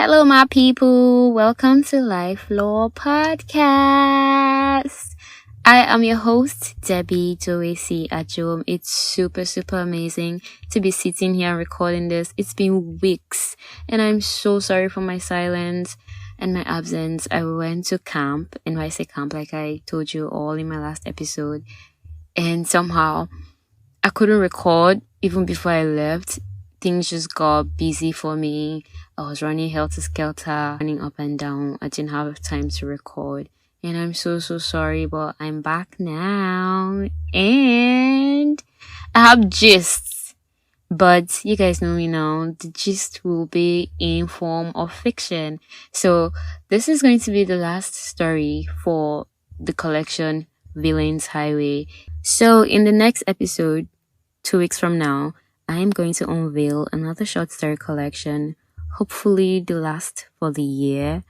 Hello, my people. Welcome to Life Law Podcast. I am your host, Debbie Joesi Ajom. It's super amazing to be sitting here recording this. It's been weeks, and I'm so sorry for my silence and my absence. I went to camp, NYC camp, like I told you all in my last episode, and somehow I couldn't record even before I left. Things just got busy for me. I was running helter-skelter, running up and down. I didn't have time to record. And I'm so sorry, but I'm back now. And I have gists. But you guys know me now. The gist will be in form of fiction. So this is going to be the last story for the collection Villains Highway. So in the next episode, 2 weeks from now, I am going to unveil another short story collection, hopefully the last for the year,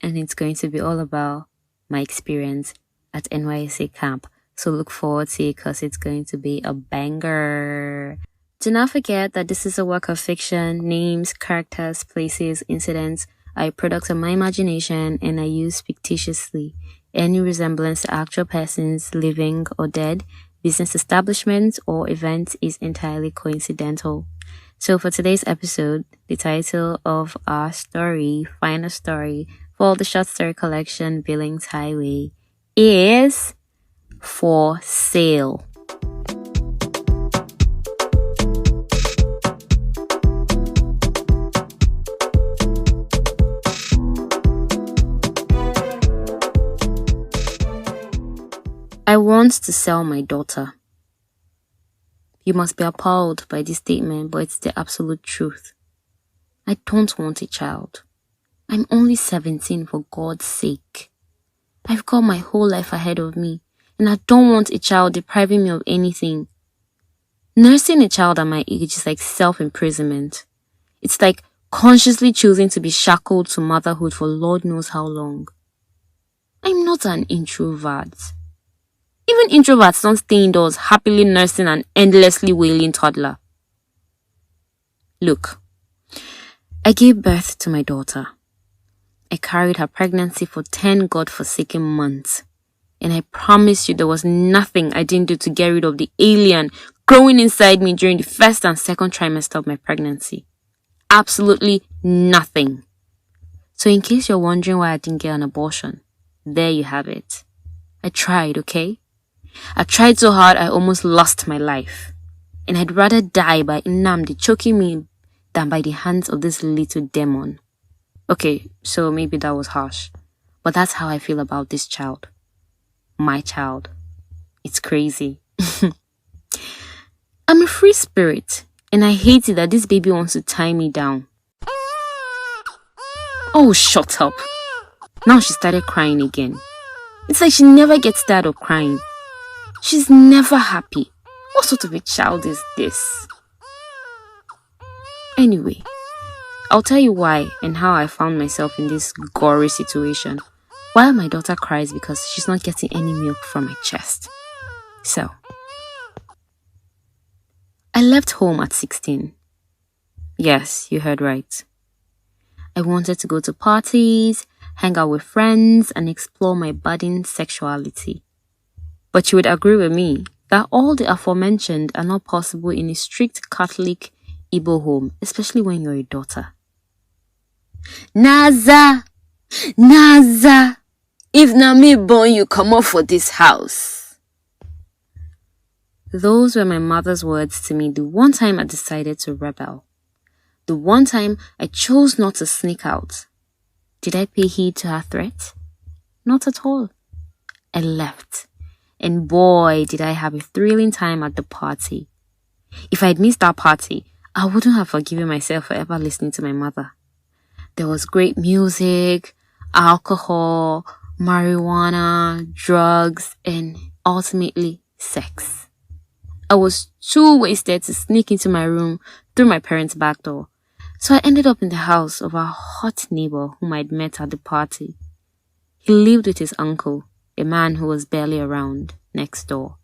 and it's going to be all about my experience at NYC camp. So look forward to it because it's going to be a banger. Do not forget that this is a work of fiction. Names, characters, places, incidents are a product of my imagination and I use fictitiously. Any resemblance to actual persons, living or dead, business establishments, or events is entirely coincidental. So for today's episode, the title of our story, final story, for the short story collection Villains Highway is For Sale. I want to sell my daughter. You must be appalled by this statement, but it's the absolute truth. I don't want a child. I'm only 17 for God's sake. I've got my whole life ahead of me, and I don't want a child depriving me of anything. Nursing a child at my age is like self-imprisonment. It's like consciously choosing to be shackled to motherhood for Lord knows how long. I'm not an introvert. Even introverts don't stay indoors happily nursing an endlessly wailing toddler. Look, I gave birth to my daughter. I carried her pregnancy for 10 God-forsaken months. And I promise you there was nothing I didn't do to get rid of the alien growing inside me during the first and second trimester of my pregnancy. Absolutely nothing. So in case you're wondering why I didn't get an abortion, there you have it. I tried, okay? I tried so hard I almost lost my life. And I'd rather die by Nnamdi choking me than by the hands of this little demon. Okay, so maybe that was harsh. But that's how I feel about this child. My child. It's crazy. I'm a free spirit. And I hate it that this baby wants to tie me down. Oh, shut up. Now she started crying again. It's like she never gets tired of crying. She's never happy. What sort of a child is this? Anyway, I'll tell you why and how I found myself in this gory situation while my daughter cries because she's not getting any milk from my chest. So, I left home at 16. Yes, you heard right. I wanted to go to parties, hang out with friends, and explore my budding sexuality. But you would agree with me that all the aforementioned are not possible in a strict Catholic Igbo home, especially when you're a daughter. Naza! If na me born you, come off for this house. Those were my mother's words to me the one time I decided to rebel. The one time I chose not to sneak out. Did I pay heed to her threat? Not at all. I left. And boy, did I have a thrilling time at the party. If I'd missed that party, I wouldn't have forgiven myself for ever listening to my mother. There was great music, alcohol, marijuana, drugs, and ultimately sex. I was too wasted to sneak into my room through my parents' back door. So I ended up in the house of our hot neighbor whom I'd met at the party. He lived with his uncle, a man who was barely around, next door.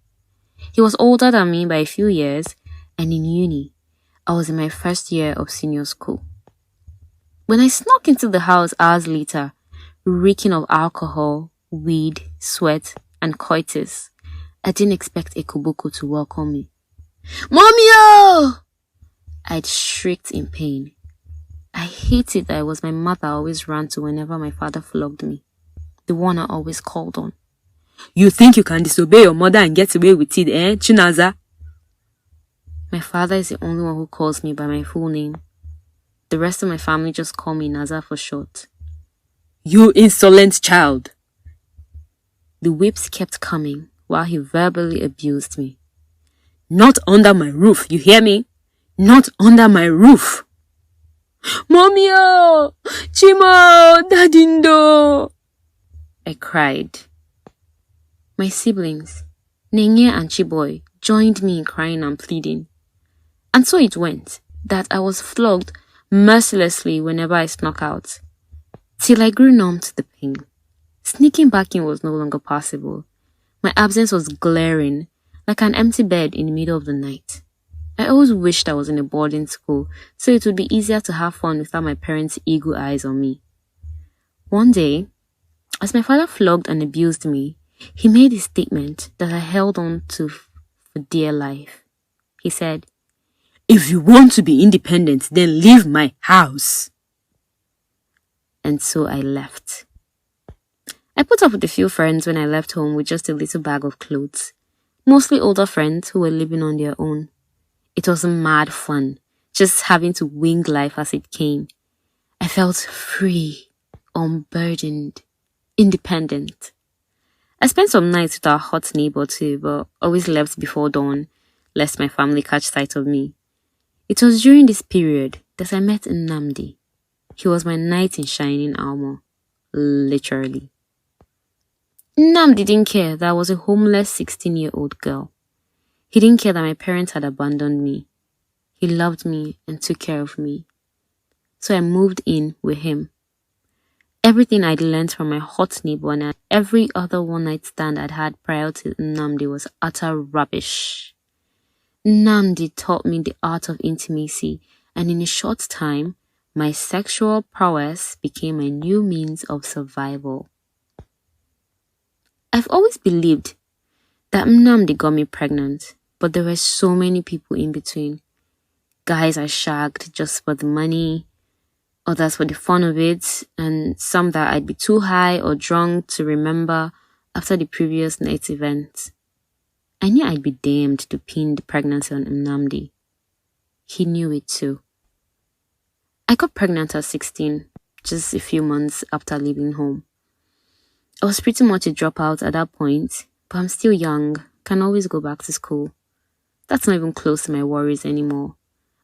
He was older than me by a few years, and in uni, I was in my first year of senior school. When I snuck into the house hours later, reeking of alcohol, weed, sweat, and coitus, I didn't expect a koboko to welcome me. Mommy! I'd shrieked in pain. I hated that it was my mother I always ran to whenever my father flogged me, the one I always called on. You think you can disobey your mother and get away with it, eh, Chinaza? My father is the only one who calls me by my full name. The rest of my family just call me Naza for short. You insolent child! The whips kept coming while he verbally abused me. Not under my roof, you hear me? Not under my roof! Mommy, Chimo, Dadindo! I cried. My siblings, Nenye and Chiboy, joined me in crying and pleading. And so it went that I was flogged mercilessly whenever I snuck out, till I grew numb to the pain. Sneaking back in was no longer possible. My absence was glaring, like an empty bed in the middle of the night. I always wished I was in a boarding school, so it would be easier to have fun without my parents' eagle eyes on me. One day, as my father flogged and abused me, he made a statement that I held on to for dear life. He said, "If you want to be independent, then leave my house." And so I left. I put up with a few friends when I left home with just a little bag of clothes, mostly older friends who were living on their own. It was mad fun, just having to wing life as it came. I felt free, unburdened, independent. I spent some nights with our hot neighbor too, but always left before dawn, lest my family catch sight of me. It was during this period that I met Nnamdi. He was my knight in shining armor, literally. Nnamdi didn't care that I was a homeless 16-year-old girl. He didn't care that my parents had abandoned me. He loved me and took care of me. So I moved in with him. Everything I'd learned from my hot neighbor and every other one-night stand I'd had prior to Nnamdi was utter rubbish. Nnamdi taught me the art of intimacy, and in a short time, my sexual prowess became a new means of survival. I've always believed that Nnamdi got me pregnant, but there were so many people in between. Guys I shagged just for the money, others for the fun of it, and some that I'd be too high or drunk to remember after the previous night's event. I knew I'd be damned to pin the pregnancy on Nnamdi. He knew it too. I got pregnant at 16, just a few months after leaving home. I was pretty much a dropout at that point, but I'm still young, can always go back to school. That's not even close to my worries anymore.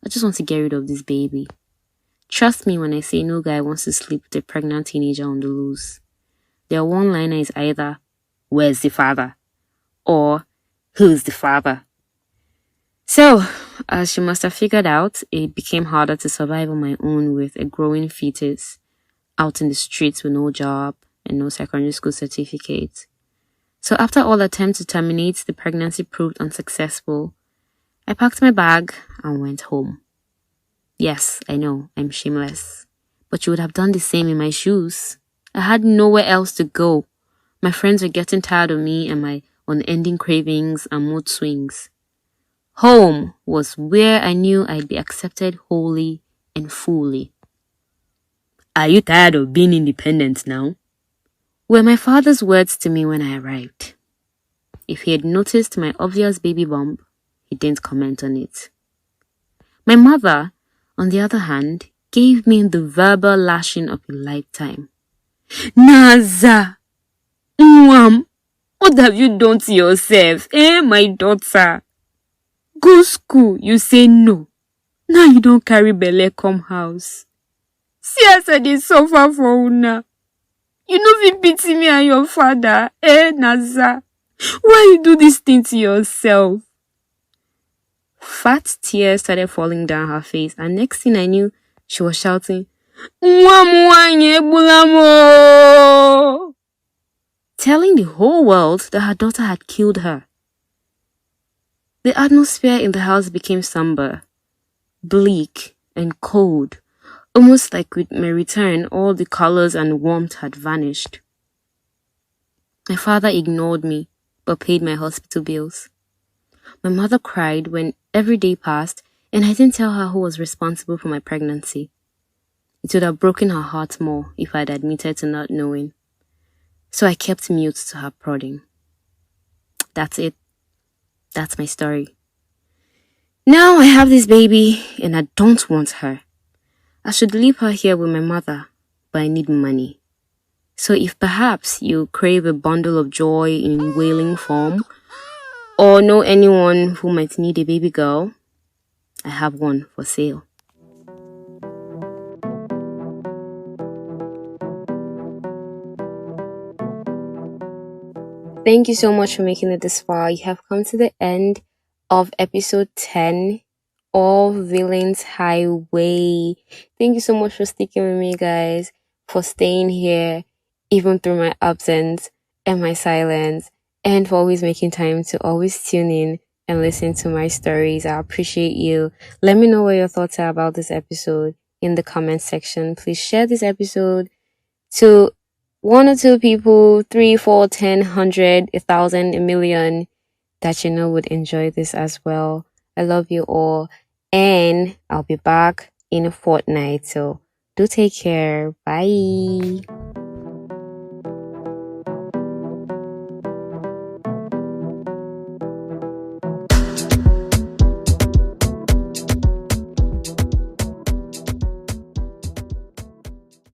I just want to get rid of this baby. Trust me when I say no guy wants to sleep with a pregnant teenager on the loose. Their one-liner is either, "Where's the father?" or "Who's the father?" So, as you must have figured out, it became harder to survive on my own with a growing fetus, out in the streets with no job and no secondary school certificate. So after all attempts to terminate, the pregnancy proved unsuccessful. I packed my bag and went home. Yes, I know, I'm shameless, but you would have done the same in my shoes. I had nowhere else to go. My friends were getting tired of me and my unending cravings and mood swings. Home was where I knew I'd be accepted wholly and fully. "Are you tired of being independent now?" were my father's words to me when I arrived. If he had noticed my obvious baby bump, he didn't comment on it. My mother, on the other hand, gave me the verbal lashing of a lifetime. "Naza! Mwam! What have you done to yourself, my daughter? Go school, you say no. Now you don't carry belle come house. See as I dey suffer for una. You no fit pity me and your father, Naza? Why you do this thing to yourself?" Fat tears started falling down her face, and next thing I knew, she was shouting, "Mwamwanye bulamo!" telling the whole world that her daughter had killed her. The atmosphere in the house became somber, bleak, and cold Almost like with my return, all the colors and warmth had vanished. My father ignored me, but paid my hospital bills. My mother cried when every day passed, and I didn't tell her who was responsible for my pregnancy. It would have broken her heart more if I'd admitted to not knowing. So I kept mute to her prodding. That's it. That's my story. Now I have this baby, and I don't want her. I should leave her here with my mother, but I need money. So if perhaps you crave a bundle of joy in wailing form, or know anyone who might need a baby girl, I have one for sale. Thank you so much for making it this far. You have come to the end of episode 10 of Villains Highway. Thank you so much for sticking with me, guys, for staying here even through my absence and my silence, and for always making time to always tune in and listen to my stories. I appreciate you. Let me know what your thoughts are about this episode in the comment section. Please share this episode to 1 or 2 people, 3, 4, 10, 100, 1,000, a million that you know would enjoy this as well. I love you all, and I'll be back in a fortnight. So do take care. Bye.